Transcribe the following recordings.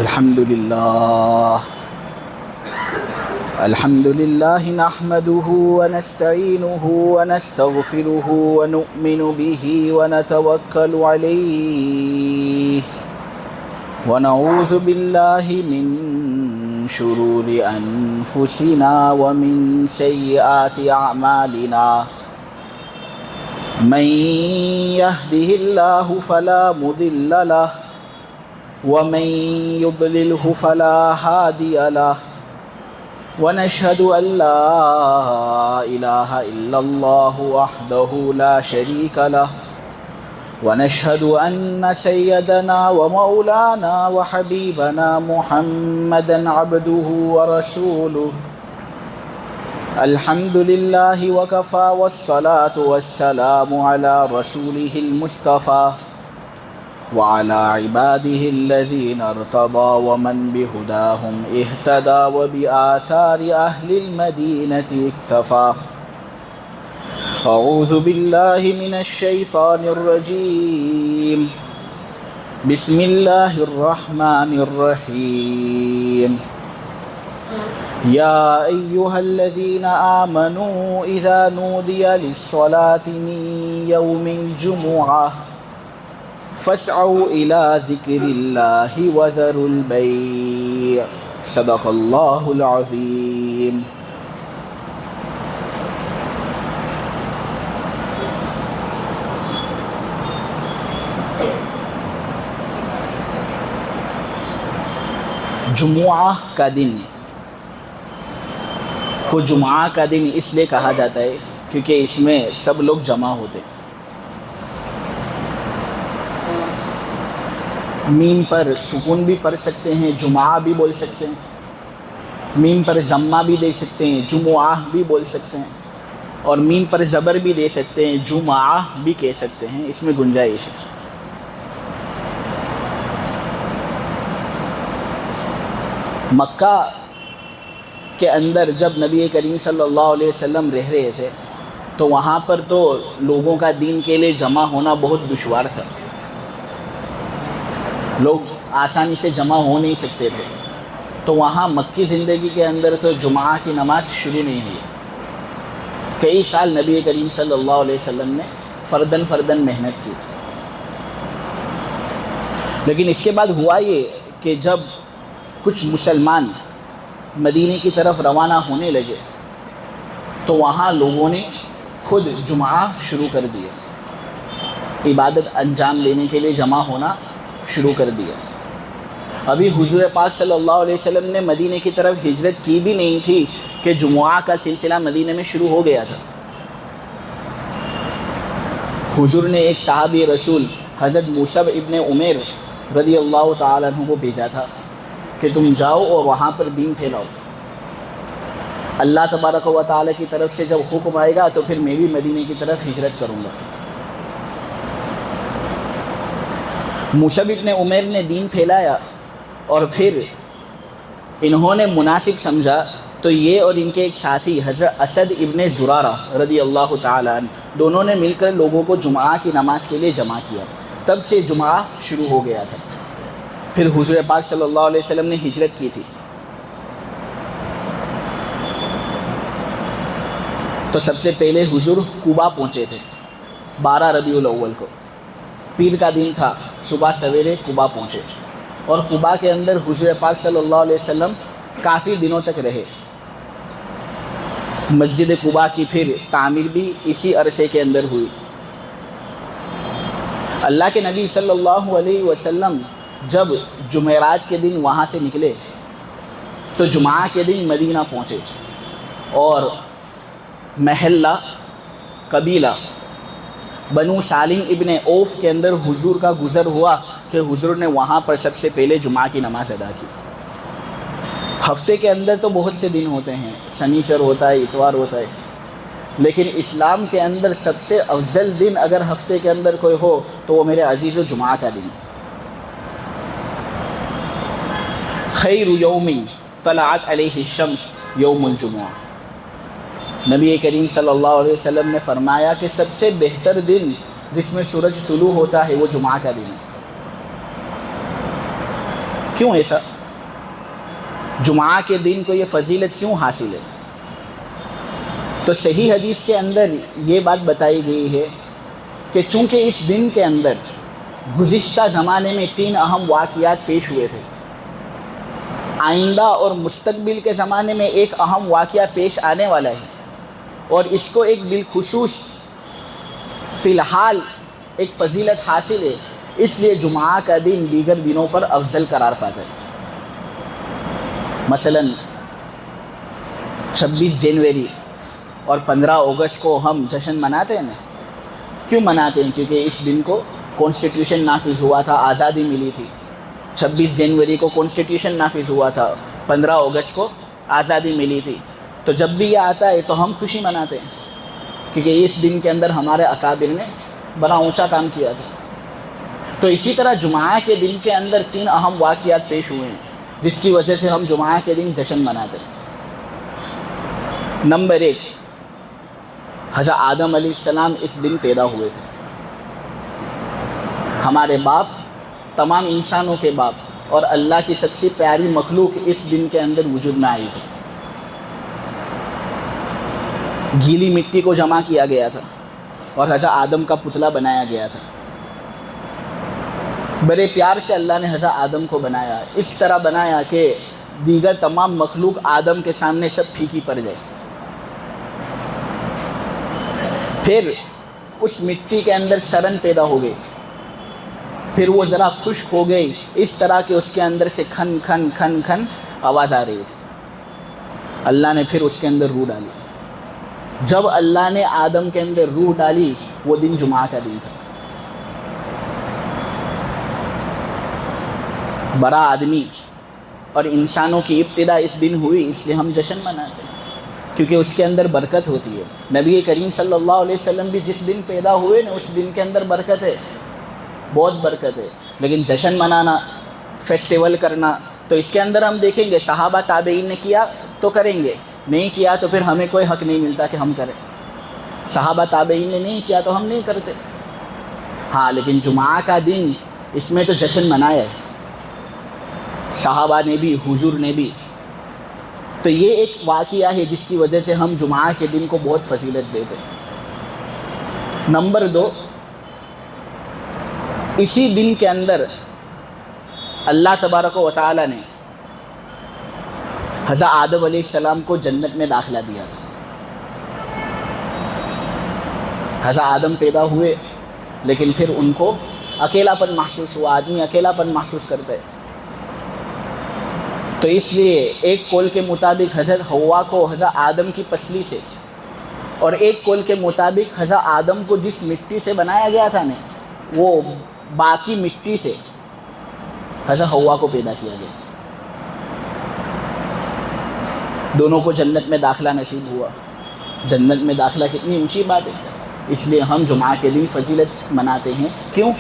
الحمد لله نحمده ونستعينه ونستغفره ونؤمن به ونتوكل عليه ونعوذ بالله من شرور أنفسنا ومن سيئات أعمالنا من يهده الله فلا مضل له ومن يضلله فلا هادي له ونشهد أن لا إله إلا الله وحده لا شريك له ونشهد أن سيدنا ومولانا وحبيبنا محمدا عبده ورسوله الحمد لله وكفى والصلاة والسلام على رسوله المصطفى وعلى عباده الذين ارتضى ومن بهداهم اهتدى وبآثار أهل المدينة اكتفى أعوذ بالله من الشيطان الرجيم بسم الله الرحمن الرحيم يا أيها الذين آمنوا إذا نودي للصلاة من يوم الجمعة فاسعوا إلى ذكر الله وذروا البيع صدق الله العظيم. جمعہ کا دن کو جمعہ کا دن اس لیے کہا جاتا ہے کیونکہ اس میں سب لوگ جمع ہوتے ہیں. میم پر سکون بھی پڑھ سکتے ہیں، جمعہ بھی بول سکتے ہیں. میم پر ضمہ بھی دے سکتے ہیں، جمعہ بھی بول سکتے ہیں. اور میم پر زبر بھی دے سکتے ہیں، جمعہ بھی کہہ سکتے ہیں. اس میں گنجائش ہے. مکہ کے اندر جب نبی کریم صلی اللہ علیہ وسلم رہ رہے تھے تو وہاں پر تو لوگوں کا دین کے لیے جمع ہونا بہت دشوار تھا. لوگ آسانی سے جمع ہو نہیں سکتے تھے. تو وہاں مکی زندگی کے اندر تو جمعہ کی نماز شروع نہیں ہوئی. کئی سال نبی کریم صلی اللہ علیہ وسلم نے فردن محنت کی. لیکن اس کے بعد ہوا یہ کہ جب کچھ مسلمان مدینے کی طرف روانہ ہونے لگے تو وہاں لوگوں نے خود جمعہ شروع کر دیا. عبادت انجام لینے کے لیے جمع ہونا شروع کر دیا. ابھی حضور پاک صلی اللہ علیہ وسلم نے مدینے کی طرف ہجرت کی بھی نہیں تھی کہ جمعہ کا سلسلہ مدینے میں شروع ہو گیا تھا. حضور نے ایک صحابی رسول حضرت مصعب ابن عمیر رضی اللہ تعالیٰ عنہ کو بھیجا تھا کہ تم جاؤ اور وہاں پر دین پھیلاؤ. اللہ تبارک و تعالیٰ کی طرف سے جب حکم آئے گا تو پھر میں بھی مدینے کی طرف ہجرت کروں گا. مصعب ابن عمیر نے دین پھیلایا اور پھر انہوں نے مناسب سمجھا تو یہ اور ان کے ایک ساتھی حضرت اسد ابن زرارہ رضی اللہ تعالیٰ عنہ دونوں نے مل کر لوگوں کو جمعہ کی نماز کے لیے جمع کیا. تب سے جمعہ شروع ہو گیا تھا. پھر حضور پاک صلی اللہ علیہ وسلم نے ہجرت کی تھی تو سب سے پہلے حضور کوبا پہنچے تھے 12 ربیع الاول کو. پیر کا دن تھا. صبح سویرے کوبا پہنچے اور کوبا کے اندر حضور پاک صلی اللہ علیہ وسلم کافی دنوں تک رہے. مسجد کوبا کی پھر تعمیر بھی اسی عرصے کے اندر ہوئی. اللہ کے نبی صلی اللہ علیہ وسلم جب جمعرات کے دن وہاں سے نکلے تو جمعہ کے دن مدینہ پہنچے اور محلہ قبیلہ بنو سالم ابن اوف کے اندر حضور کا گزر ہوا کہ حضور نے وہاں پر سب سے پہلے جمعہ کی نماز ادا کی. ہفتے کے اندر تو بہت سے دن ہوتے ہیں، سنیچر ہوتا ہے، اتوار ہوتا ہے، لیکن اسلام کے اندر سب سے افضل دن اگر ہفتے کے اندر کوئی ہو تو وہ میرے عزیز و جمعہ کا دن. خیر یوم طلعت علیہ الشمس یوم الجمعہ. نبی کریم صلی اللہ علیہ وسلم نے فرمایا کہ سب سے بہتر دن جس میں سورج طلوع ہوتا ہے وہ جمعہ کا دن ہے. کیوں ایسا؟ جمعہ کے دن کو یہ فضیلت کیوں حاصل ہے؟ تو صحیح حدیث کے اندر یہ بات بتائی گئی ہے کہ چونکہ اس دن کے اندر گزشتہ زمانے میں 3 اہم واقعات پیش ہوئے تھے، آئندہ اور مستقبل کے زمانے میں ایک اہم واقعہ پیش آنے والا ہے، اور اس کو ایک بالخصوص فی الحال ایک فضیلت حاصل ہے، اس لیے جمعہ کا دن دیگر دنوں پر افضل قرار پاتا ہے۔ مثلا 26 جنوری اور 15 اگست کو ہم جشن مناتے ہیں نا، کیوں مناتے ہیں؟ کیونکہ اس دن کو کانسٹیٹیوشن نافذ ہوا تھا، آزادی ملی تھی۔ 26 جنوری کو کانسٹیٹیوشن نافذ ہوا تھا، 15 اگست کو آزادی ملی تھی۔ تو جب بھی یہ آتا ہے تو ہم خوشی مناتے ہیں، کیونکہ اس دن کے اندر ہمارے اکابر نے بڑا اونچا کام کیا تھا۔ تو اسی طرح جمعہ کے دن کے اندر 3 اہم واقعات پیش ہوئے ہیں، جس کی وجہ سے ہم جمعہ کے دن جشن مناتے ہیں۔ نمبر 1، حضرت آدم علیہ السلام اس دن پیدا ہوئے تھے۔ ہمارے باپ، تمام انسانوں کے باپ اور اللہ کی سب سے پیاری مخلوق اس دن کے اندر وجود میں آئی تھی۔ گیلی مٹی کو جمع کیا گیا تھا اور حضرت آدم کا پتلا بنایا گیا تھا۔ بڑے پیار سے اللہ نے حضرت آدم کو بنایا، اس طرح بنایا کہ دیگر تمام مخلوق آدم کے سامنے سب پھیکی پڑ جائے۔ پھر اس مٹی کے اندر سرن پیدا ہو گئی، پھر وہ ذرا خشک ہو گئی، اس طرح کہ اس کے اندر سے کھن کھن کھن کھن آواز آ رہی تھی۔ اللہ نے پھر اس کے اندر روح ڈالی۔ جب اللہ نے آدم کے اندر روح ڈالی، وہ دن جمعہ کا دن تھا۔ بڑا آدمی اور انسانوں کی ابتدا اس دن ہوئی، اس لیے ہم جشن مناتے ہیں، کیونکہ اس کے اندر برکت ہوتی ہے۔ نبی کریم صلی اللہ علیہ وسلم بھی جس دن پیدا ہوئے نا، اس دن کے اندر برکت ہے، بہت برکت ہے۔ لیکن جشن منانا، فیسٹیول کرنا، تو اس کے اندر ہم دیکھیں گے صحابہ تابعین نے کیا تو کریں گے، نہیں کیا تو پھر ہمیں کوئی حق نہیں ملتا کہ ہم کریں۔ صحابہ تابعین نے نہیں کیا تو ہم نہیں کرتے۔ ہاں، لیکن جمعہ کا دن، اس میں تو جشن منایا ہے، صحابہ نے بھی، حضور نے بھی۔ تو یہ ایک واقعہ ہے جس کی وجہ سے ہم جمعہ کے دن کو بہت فضیلت دیتے ہیں۔ نمبر 2، اسی دن کے اندر اللہ تبارک و تعالی نے حضرت آدم علیہ السلام کو جنت میں داخلہ دیا تھا۔ حضرت آدم پیدا ہوئے، لیکن پھر ان کو اکیلا پن محسوس ہوا، آدمی اکیلا پن محسوس کرتا ہے۔ تو اس لیے ایک قول کے مطابق حضرت حوا کو حضرت آدم کی پسلی سے، اور ایک قول کے مطابق حضرت آدم کو جس مٹی سے بنایا گیا تھا نا، وہ باقی مٹی سے حضرت حوا کو پیدا کیا گیا۔ دونوں کو جنت میں داخلہ نصیب ہوا۔ جنت میں داخلہ کتنی اونچی بات ہے، اس لیے ہم جمعہ کے دن فضیلت مناتے ہیں۔ کیوں؟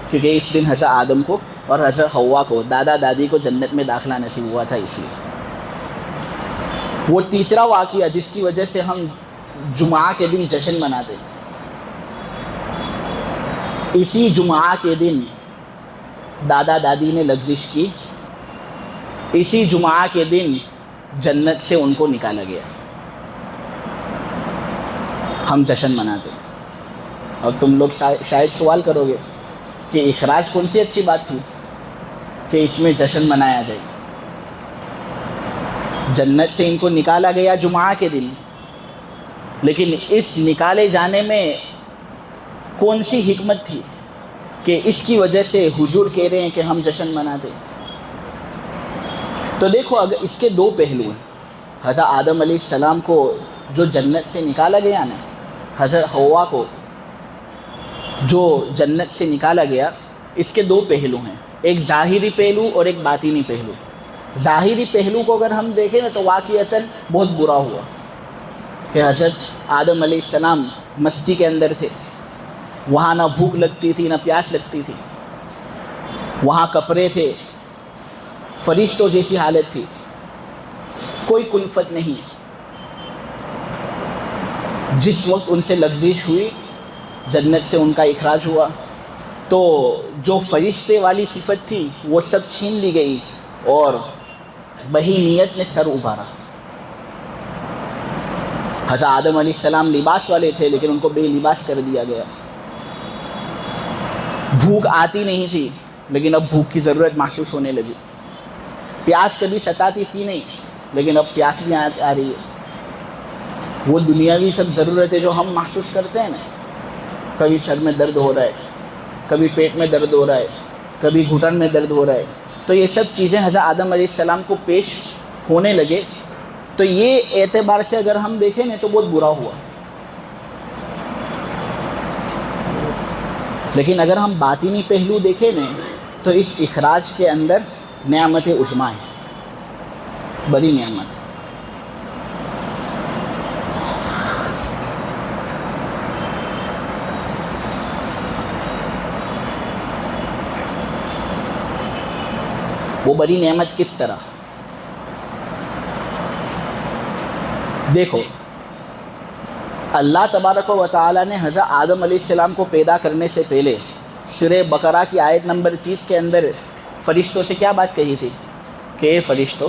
کیونکہ اس دن حضرت آدم کو اور حضرت حوا کو، دادا دادی کو جنت میں داخلہ نصیب ہوا تھا، اس لیے۔ وہ تیسرا واقعہ جس کی وجہ سے ہم جمعہ کے دن جشن مناتے ہیں، اسی جمعہ کے دن دادا دادی نے لغزش کی، اسی جمعہ کے دن جنت سے ان کو نکالا گیا۔ ہم جشن مناتے ہیں۔ اور تم لوگ شاید سوال کرو گے کہ اخراج کون سی اچھی بات تھی کہ اس میں جشن منایا جائے؟ جنت سے ان کو نکالا گیا جمعہ کے دن، لیکن اس نکالے جانے میں کون سی حکمت تھی کہ اس کی وجہ سے حضور کہہ رہے ہیں کہ ہم جشن مناتے ہیں؟ تو دیکھو، اگر اس کے 2 پہلو ہیں۔ حضرت آدم علیہ السلام کو جو جنت سے نکالا گیا نا، حضرت حوا کو جو جنت سے نکالا گیا، اس کے 2 پہلو ہیں، ایک ظاہری پہلو اور ایک باطنی پہلو۔ ظاہری پہلو کو اگر ہم دیکھیں نا تو واقعتاً بہت برا ہوا کہ حضرت آدم علیہ السلام مستی کے اندر تھے، وہاں نہ بھوک لگتی تھی نہ پیاس لگتی تھی، وہاں کپڑے تھے، فرشتوں جیسی حالت تھی، کوئی کلفت نہیں۔ جس وقت ان سے لغزش ہوئی، جنت سے ان کا اخراج ہوا، تو جو فرشتے والی صفت تھی وہ سب چھین لی گئی، اور بہیمیت نے سر ابھارا۔ حضرت آدم علیہ السلام لباس والے تھے لیکن ان کو بے لباس کر دیا گیا۔ بھوک آتی نہیں تھی لیکن اب بھوک کی ضرورت محسوس ہونے لگی۔ پیاس کبھی ستاتی تھی نہیں لیکن اب پیاس بھی آ رہی ہے۔ وہ دنیاوی سب ضرورتیں جو ہم محسوس کرتے ہیں نا، کبھی سر میں درد ہو رہا ہے، کبھی پیٹ میں درد ہو رہا ہے، کبھی گھٹن میں درد ہو رہا ہے، تو یہ سب چیزیں حضرت آدم علیہ السلام کو پیش ہونے لگے۔ تو یہ اعتبار سے اگر ہم دیکھیں نا تو بہت برا ہوا، لیکن اگر ہم باطنی پہلو دیکھیں نا تو اس اخراج کے اندر نعمت عظمیٰ ہے، بڑی نعمت۔ وہ بڑی نعمت کس طرح؟ دیکھو، اللہ تبارک و تعالیٰ نے حضرت آدم علیہ السلام کو پیدا کرنے سے پہلے سورہ بقرہ کی آیت نمبر 30 کے اندر فرشتوں سے کیا بات کہی تھی کہ اے فرشتوں،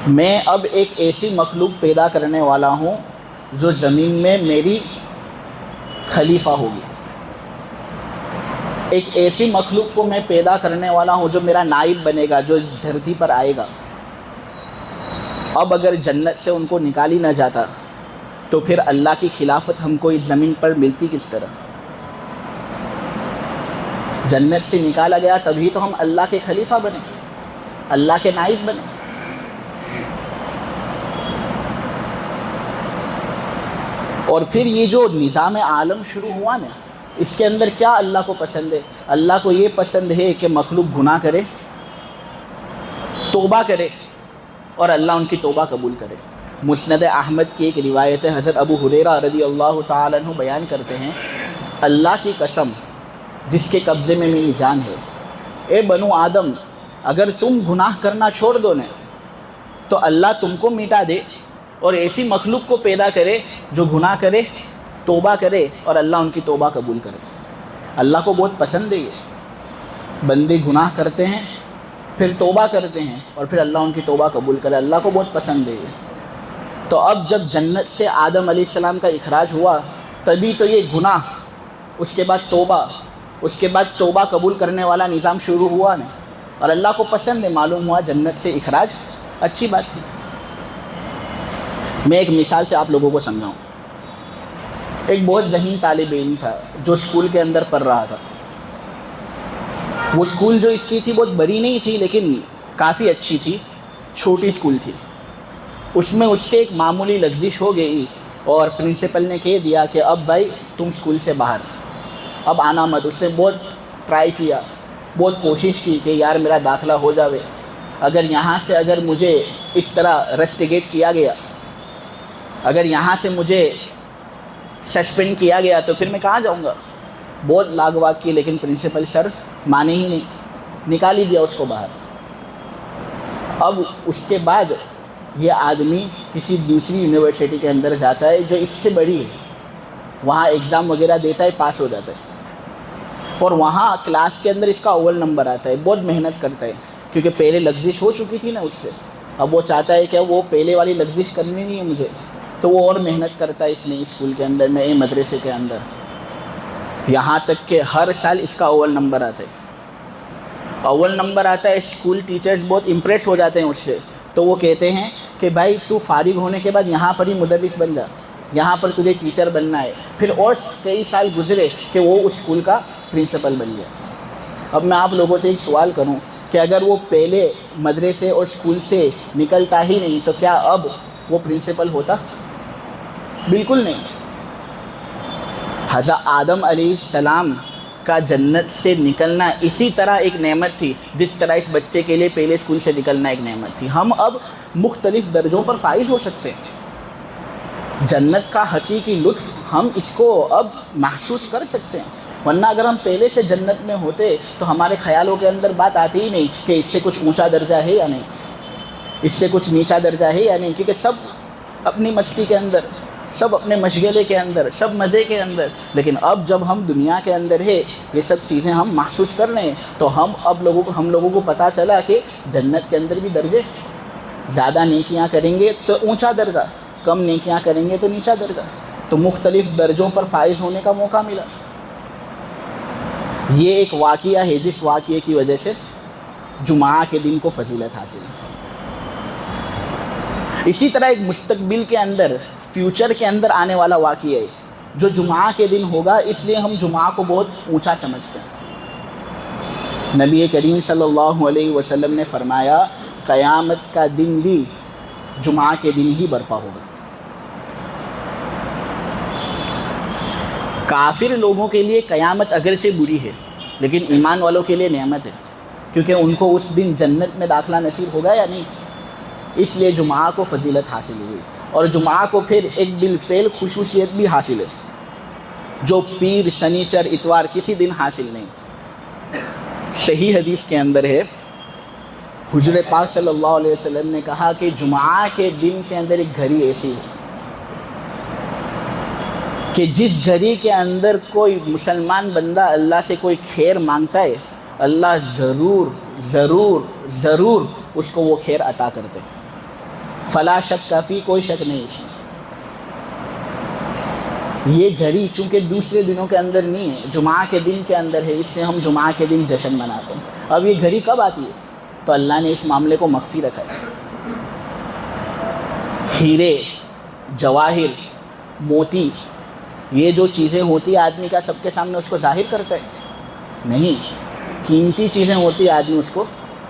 میں اب ایک ایسی مخلوق پیدا کرنے والا ہوں جو زمین میں میری خلیفہ ہوگی۔ ایک ایسی مخلوق کو میں پیدا کرنے والا ہوں جو میرا نائب بنے گا، جو اس دھرتی پر آئے گا۔ اب اگر جنت سے ان کو نکالی نہ جاتا تو پھر اللہ کی خلافت ہم کو اس زمین پر ملتی کس طرح؟ جنت سے نکالا گیا تبھی تو ہم اللہ کے خلیفہ بنے، اللہ کے نائب بنے۔ اور پھر یہ جو نظام عالم شروع ہوا نا، اس کے اندر کیا اللہ کو پسند ہے؟ اللہ کو یہ پسند ہے کہ مخلوق گناہ کرے، توبہ کرے، اور اللہ ان کی توبہ قبول کرے۔ مسند احمد کی ایک روایت ہے، حضرت ابو ہریرہ رضی اللہ تعالیٰ عنہ بیان کرتے ہیں، اللہ کی قسم جس کے قبضے میں میری جان ہے، اے بنو آدم، اگر تم گناہ کرنا چھوڑ دو نا تو اللہ تم کو مٹا دے اور ایسی مخلوق کو پیدا کرے جو گناہ کرے، توبہ کرے، اور اللہ ان کی توبہ قبول کرے۔ اللہ کو بہت پسند ہے یہ، بندے گناہ کرتے ہیں پھر توبہ کرتے ہیں اور پھر اللہ ان کی توبہ قبول کرے، اللہ کو بہت پسند ہے یہ۔ تو اب جب جنت سے آدم علیہ السلام کا اخراج ہوا تبھی تو یہ گناہ، اس کے بعد توبہ، اس کے بعد توبہ قبول کرنے والا نظام شروع ہوا نا، اور اللہ کو پسند ہے، معلوم ہوا جنت سے اخراج اچھی بات تھی۔ میں ایک مثال سے آپ لوگوں کو سمجھاؤں۔ ایک بہت ذہین طالب علم تھا جو اسکول کے اندر پڑھ رہا تھا۔ وہ اسکول جو اس کی تھی بہت بڑی نہیں تھی لیکن کافی اچھی تھی، چھوٹی اسکول تھی۔ اس میں اس سے ایک معمولی لغزش ہو گئی اور پرنسپل نے کہہ دیا کہ اب بھائی تم اسکول سے باہر، اب آنا مت۔ اس نے بہت ٹرائی کیا، بہت کوشش کی کہ یار میرا داخلہ ہو جاوے، اگر مجھے اس طرح رسٹیگیٹ کیا گیا، اگر یہاں سے مجھے سسپینڈ کیا گیا تو پھر میں کہاں جاؤں گا۔ بہت لاگ واگ کی لیکن پرنسپل سر مانے ہی نہیں، نکال ہی دیا اس کو باہر۔ اب اس کے بعد یہ آدمی کسی دوسری یونیورسٹی کے اندر جاتا ہے جو اس سے بڑی ہے، وہاں ایگزام وغیرہ دیتا ہے، پاس ہو جاتا ہے، اور وہاں کلاس کے اندر اس کا اول نمبر آتا ہے۔ بہت محنت کرتا ہے کیونکہ پہلے لغزش ہو چکی تھی نا اس سے، اب وہ چاہتا ہے کہ وہ پہلے والی لغزش کرنی نہیں ہے مجھے، تو وہ اور محنت کرتا ہے اس نے اسکول کے اندر، نئے مدرسے کے اندر، یہاں تک کہ ہر سال اس کا اول نمبر آتا ہے۔ اول نمبر آتا ہے، اسکول ٹیچرز بہت امپریس ہو جاتے ہیں اس سے، تو وہ کہتے ہیں کہ بھائی تو فارغ ہونے کے بعد یہاں پر ہی مدرس بن جا، یہاں پر تجھے ٹیچر بننا ہے۔ پھر اور کئی سال گزرے کہ وہ اس اسکول کا پرنسپل بن گیا۔ اب میں آپ لوگوں سے ایک سوال کروں کہ اگر وہ پہلے مدرسے اور اسکول سے نکلتا ہی نہیں تو کیا اب وہ پرنسپل ہوتا؟ بالکل نہیں۔ حضرت آدم علیہ السلام کا جنت سے نکلنا اسی طرح ایک نعمت تھی جس طرح اس بچے کے لیے پہلے اسکول سے نکلنا ایک نعمت تھی۔ ہم اب مختلف درجوں پر فائز ہو سکتے ہیں، جنت کا حقیقی لطف ہم اس کو اب محسوس کر سکتے ہیں، ورنہ اگر ہم پہلے سے جنت میں ہوتے تو ہمارے خیالوں کے اندر بات آتی ہی نہیں کہ اس سے کچھ اونچا درجہ ہے یا نہیں، اس سے کچھ نیچا درجہ ہے یا نہیں، کیونکہ سب اپنی مستی کے اندر سب اپنے مشغلے کے اندر، سب مزے کے اندر. لیکن اب جب ہم دنیا کے اندر ہے، یہ سب چیزیں ہم محسوس کر رہے ہیں، تو ہم لوگوں کو پتہ چلا کہ جنت کے اندر بھی درجے، زیادہ نیکیاں کریں گے تو اونچا درجہ، کم نیکیاں کریں گے تو نیچا درجہ. تو مختلف درجوں پر فائز ہونے کا موقع ملا. یہ ایک واقعہ ہے جس واقعے کی وجہ سے جمعہ کے دن کو فضیلت حاصل ہے. اسی طرح ایک مستقبل کے اندر، فیوچر کے اندر آنے والا واقعہ ہے جو جمعہ کے دن ہوگا، اس لیے ہم جمعہ کو بہت اونچا سمجھتے ہیں. نبی کریم صلی اللہ علیہ وسلم نے فرمایا قیامت کا دن بھی جمعہ کے دن ہی برپا ہوگا. کافر لوگوں کے لیے قیامت اگرچہ بری ہے، لیکن ایمان والوں کے لیے نعمت ہے، کیونکہ ان کو اس دن جنت میں داخلہ نصیب ہوگا یا نہیں. اس لیے جمعہ کو فضیلت حاصل ہوئی. اور جمعہ کو پھر ایک بالفعل خصوصیت بھی حاصل ہے جو پیر، شنیچر، اتوار کسی دن حاصل نہیں. صحیح حدیث کے اندر ہے، حضور پاک صلی اللہ علیہ وسلم نے کہا کہ جمعہ کے دن کے اندر ایک گھڑی ایسی ہے کہ جس گھڑی کے اندر کوئی مسلمان بندہ اللہ سے کوئی خیر مانگتا ہے، اللہ ضرور ضرور ضرور اس کو وہ خیر عطا کرتے. فلا شک کافی، کوئی شک نہیں اس میں. یہ گھڑی چونکہ دوسرے دنوں کے اندر نہیں ہے، جمعہ کے دن کے اندر ہے، اس سے ہم جمعہ کے دن جشن مناتے ہیں. اب یہ گھڑی کب آتی ہے؟ تو اللہ نے اس معاملے کو مخفی رکھا ہے. ہیرے، جواہر، موتی، یہ جو چیزیں ہوتی ہیں آدمی کا سب کے سامنے اس کو ظاہر کرتا ہے؟ نہیں. قیمتی چیزیں ہوتی ہیں آدمی اس کو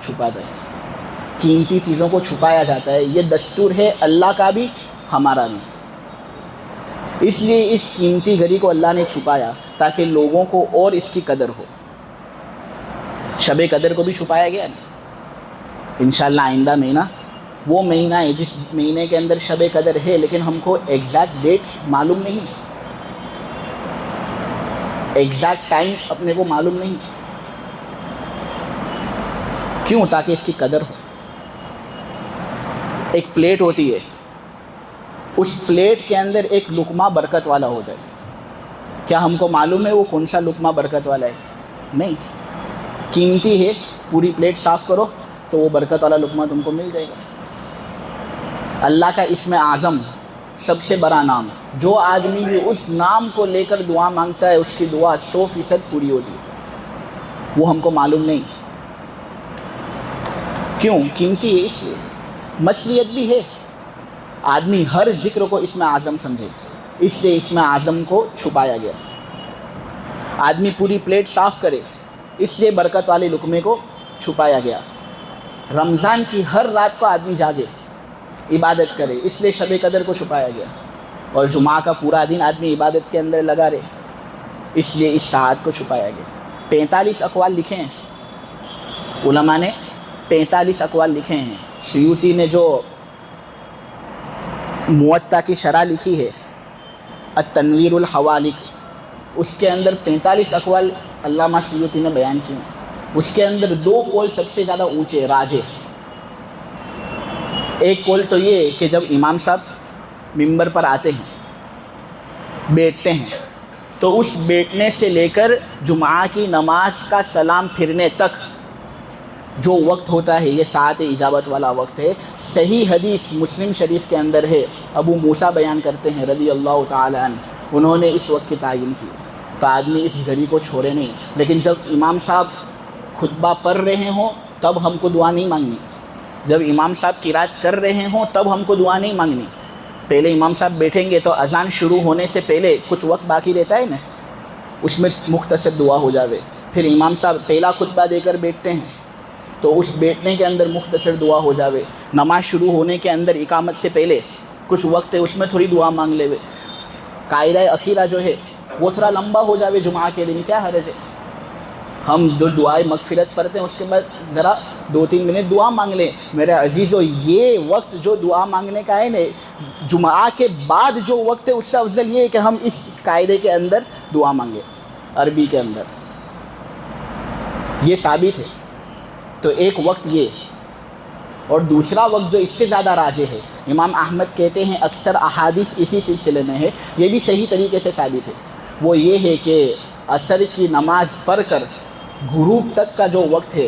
چھپاتا ہے. قیمتی چیزوں کو چھپایا جاتا ہے. یہ دستور ہے اللہ کا بھی، ہمارا بھی. اس لیے اس قیمتی گھڑی کو اللہ نے چھپایا تاکہ لوگوں کو اور اس کی قدر ہو. شب قدر کو بھی چھپایا گیا ہے. انشاءاللہ آئندہ مہینہ وہ مہینہ ہے جس مہینے کے اندر شب قدر ہے، لیکن ہم کو ایگزیکٹ ڈیٹ معلوم نہیں، ایگزیکٹ ٹائم اپنے کو معلوم نہیں. کیوں؟ تاکہ اس کی قدر ہو. ایک پلیٹ ہوتی ہے، اس پلیٹ کے اندر ایک لقمہ برکت والا ہوتا ہے. کیا ہم کو معلوم ہے وہ کون سا لقمہ برکت والا ہے؟ نہیں. قیمتی ہے، پوری پلیٹ صاف کرو تو وہ برکت والا لقمہ تم کو مل جائے گا. اللہ کا اسم اعظم سب سے بڑا نام، جو آدمی بھی اس نام کو لے کر دعا مانگتا ہے اس کی دعا 100% پوری ہوتی ہے. وہ ہم کو معلوم نہیں. کیوں؟ قیمتی ہے اس لیے. مصلیت بھی ہے، آدمی ہر ذکر کو اسم اعظم سمجھے، اس لیے اسم اعظم کو چھپایا گیا. آدمی پوری پلیٹ صاف کرے، اس لیے برکت والے لقمے کو چھپایا گیا. رمضان کی ہر رات کو آدمی جاگے، عبادت کرے، اس لیے شب قدر کو چھپایا گیا. اور جمعہ کا پورا دن آدمی عبادت کے اندر لگا رہے، اس لیے اس ساعت کو چھپایا گیا. 45 اقوال لکھے ہیں علماء نے، 45 اقوال لکھے ہیں. سیوطی نے جو موطا کی شرح لکھی ہے التنویر الحوالک، اس کے اندر 45 اقوال علامہ سیوطی نے بیان کیے. اس کے اندر 2 قول سب سے زیادہ اونچے راجح. ایک قول تو یہ کہ جب امام صاحب ممبر پر آتے ہیں، بیٹھتے ہیں، تو اس بیٹھنے سے لے کر جمعہ کی نماز کا سلام پھرنے تک جو وقت ہوتا ہے یہ ساعت اجابت والا وقت ہے. صحیح حدیث مسلم شریف کے اندر ہے، ابو موسیٰ بیان کرتے ہیں رضی اللہ تعالی عنہ، انہوں نے اس وقت کی تعین کی. تو آدمی اس گھڑی کو چھوڑے نہیں. لیکن جب امام صاحب خطبہ پڑھ رہے ہوں تب ہم کو دعا نہیں مانگنی. جب امام صاحب قرات کر رہے ہوں تب ہم کو دعا نہیں مانگنی. پہلے امام صاحب بیٹھیں گے تو اذان شروع ہونے سے پہلے کچھ وقت باقی رہتا ہے نا، اس میں مختصر دعا ہو جاوے. پھر امام صاحب پہلا خطبہ دے کر بیٹھتے ہیں تو اس بیٹھنے کے اندر مختصر دعا ہو جاوے. نماز شروع ہونے کے اندر اقامت سے پہلے کچھ وقت ہے اس میں تھوڑی دعا مانگ لے. قاعدہ اخیرہ جو ہے وہ تھوڑا لمبا ہو جاوے جمعہ کے دن، کیا حرج ہے؟ ہم جو دعائے مغفرت پڑھتے ہیں اس کے بعد ذرا 2-3 منٹ دعا مانگ لیں. میرے عزیزو، یہ وقت جو دعا مانگنے کا ہے نا، جمعہ کے بعد جو وقت ہے اس سے افضل یہ ہے کہ ہم اس قاعدے کے اندر دعا مانگیں، عربی کے اندر. یہ ثابت ہے. تو ایک وقت یہ. اور دوسرا وقت جو اس سے زیادہ راجح ہے، امام احمد کہتے ہیں اکثر احادیث اسی سلسلے میں ہے، یہ بھی صحیح طریقے سے ثابت ہے، وہ یہ ہے کہ عصر کی نماز پڑھ کر غروب تک کا جو وقت ہے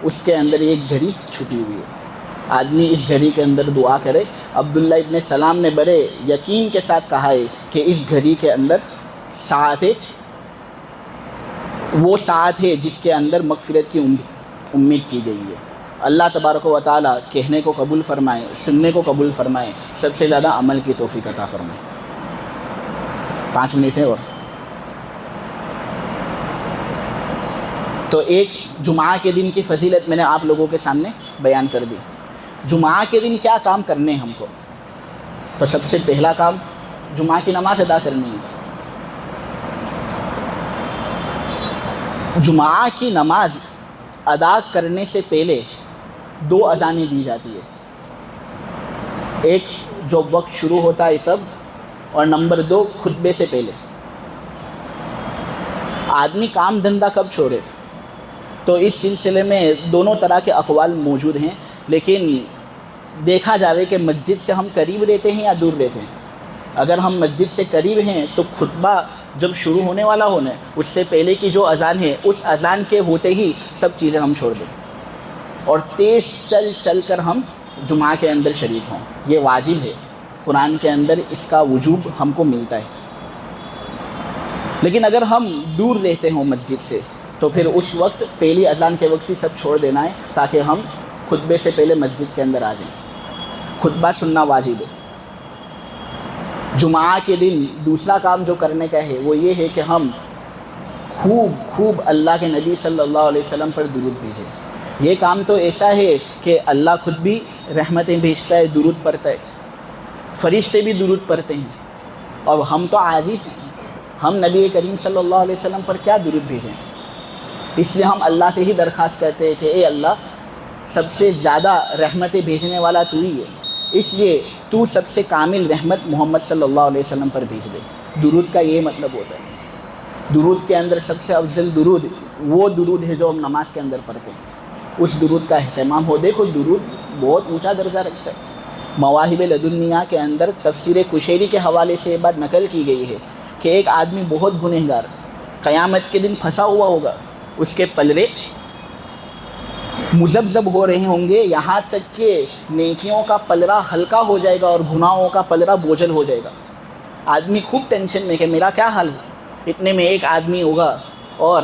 اس کے اندر ایک گھڑی چھپی ہوئی ہے، آدمی اس گھڑی کے اندر دعا کرے۔ عبداللہ ابن سلام نے بڑے یقین کے ساتھ کہا ہے کہ اس گھڑی کے اندر ساعت ہے، وہ ساعت ہے جس کے اندر مغفرت کی امید کی گئی ہے۔ اللہ تبارک و تعالی کہنے کو قبول فرمائے، سننے کو قبول فرمائے، سب سے زیادہ عمل کی توفیق عطا فرمائے۔ 5 منٹ ہے اور تو ایک جمعہ کے دن کی فضیلت میں نے آپ لوگوں کے سامنے بیان کر دی۔ جمعہ کے دن کیا کام کرنے ہیں ہم کو؟ تو سب سے پہلا کام جمعہ کی نماز ادا کرنی ہے۔ جمعہ کی نماز ادا کرنے سے پہلے 2 اذانیں دی جاتی ہے، ایک جو وقت شروع ہوتا ہے تب، اور نمبر 2 خطبے سے پہلے۔ آدمی کام دھندہ کب چھوڑے؟ تو اس سلسلے میں دونوں طرح کے اقوال موجود ہیں، لیکن دیکھا جاوے کہ مسجد سے ہم قریب رہتے ہیں یا دور رہتے ہیں۔ اگر ہم مسجد سے قریب ہیں تو خطبہ جب شروع ہونے والا ہونا ہے اس سے پہلے کی جو اذان ہے اس اذان کے ہوتے ہی سب چیزیں ہم چھوڑ دیں اور تیز چل کر ہم جمعہ کے اندر شریک ہوں۔ یہ واجب ہے، قرآن کے اندر اس کا وجوب ہم کو ملتا ہے۔ لیکن اگر ہم دور رہتے ہوں مسجد سے تو پھر اس وقت پہلی اذان کے وقت ہی سب چھوڑ دینا ہے تاکہ ہم خطبے سے پہلے مسجد کے اندر آ جائیں۔ خطبہ سننا واجب ہے۔ جمعہ کے دن دوسرا کام جو کرنے کا ہے وہ یہ ہے کہ ہم خوب اللہ کے نبی صلی اللہ علیہ وسلم پر درود بھیجیں۔ یہ کام تو ایسا ہے کہ اللہ خود بھی رحمتیں بھیجتا ہے، درود پڑھتا ہے، فرشتے بھی درود پڑھتے ہیں، اور ہم تو عاجز ہیں، ہم نبی کریم صلی اللہ علیہ وسلم پر کیا درود بھیجیں؟ اس لیے ہم اللہ سے ہی درخواست کرتے ہیں کہ اے اللہ، سب سے زیادہ رحمتیں بھیجنے والا تو ہی ہے، اس لیے تو سب سے کامل رحمت محمد صلی اللہ علیہ وسلم پر بھیج دے۔ درود کا یہ مطلب ہوتا ہے۔ درود کے اندر سب سے افضل درود وہ درود ہے جو ہم نماز کے اندر پڑھتے ہیں، اس درود کا اہتمام ہو۔ دیکھو درود بہت اونچا درجہ رکھتا ہے۔ مواہب لدنیا کے اندر تفسیر کشیری کے حوالے سے یہ بات نقل کی گئی ہے کہ ایک آدمی بہت گنہگار قیامت کے دن پھنسا ہوا ہوگا، اس کے پلڑے مذبذب ہو رہے ہوں گے، یہاں تک کہ نیکیوں کا پلڑا ہلکا ہو جائے گا اور گناہوں کا پلڑا بوجھل ہو جائے گا۔ آدمی خوب ٹینشن میں کہ میرا کیا حال ہے۔ اتنے میں ایک آدمی ہوگا اور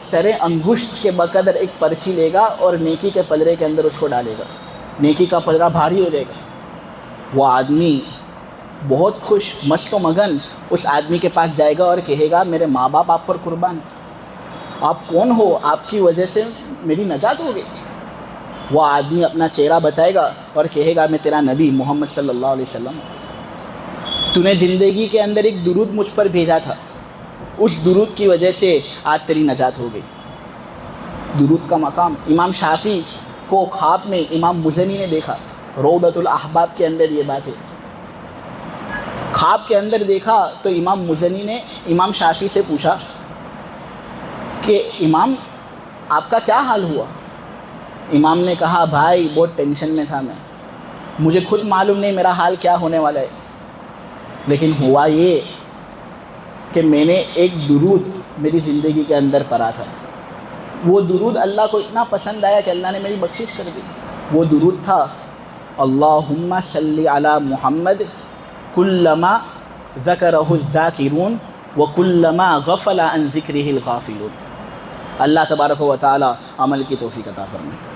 سر انگشت کے بقدر ایک پرچی لے گا اور نیکی کے پلڑے کے اندر اس کو ڈالے گا، نیکی کا پلڑا بھاری ہو جائے گا۔ وہ آدمی بہت خوش مست و مگن اس آدمی کے پاس جائے گا اور کہے گا میرے ماں باپ آپ پر قربان، آپ کون ہو، آپ کی وجہ سے میری نجات ہو گئی۔ وہ آدمی اپنا چہرہ بتائے گا اور کہے گا میں تیرا نبی محمد صلی اللہ علیہ وسلم ہوں، تو نے زندگی کے اندر ایک درود مجھ پر بھیجا تھا، اس درود کی وجہ سے آج تیری نجات ہو گئی۔ درود کا مقام، امام شافعی کو خواب میں امام مزنی نے دیکھا، روضۃ الاحباب کے اندر یہ بات ہے۔ خواب کے اندر دیکھا تو امام مزنی نے امام شافعی سے پوچھا کہ امام آپ کا کیا حال ہوا؟ امام نے کہا بھائی بہت ٹینشن میں تھا، مجھے خود معلوم نہیں میرا حال کیا ہونے والا ہے، لیکن ہوا یہ کہ میں نے ایک درود میری زندگی کے اندر پڑھا تھا، وہ درود اللہ کو اتنا پسند آیا کہ اللہ نے میری بخشش کر دی۔ وہ درود تھا اللہم صلی علی محمد کلما ذکرہ الذاکرون وکلما غفل عن ذکرہ الغافلون۔ اللہ تبارک و تعالی عمل کی توفیق عطا فرمائے۔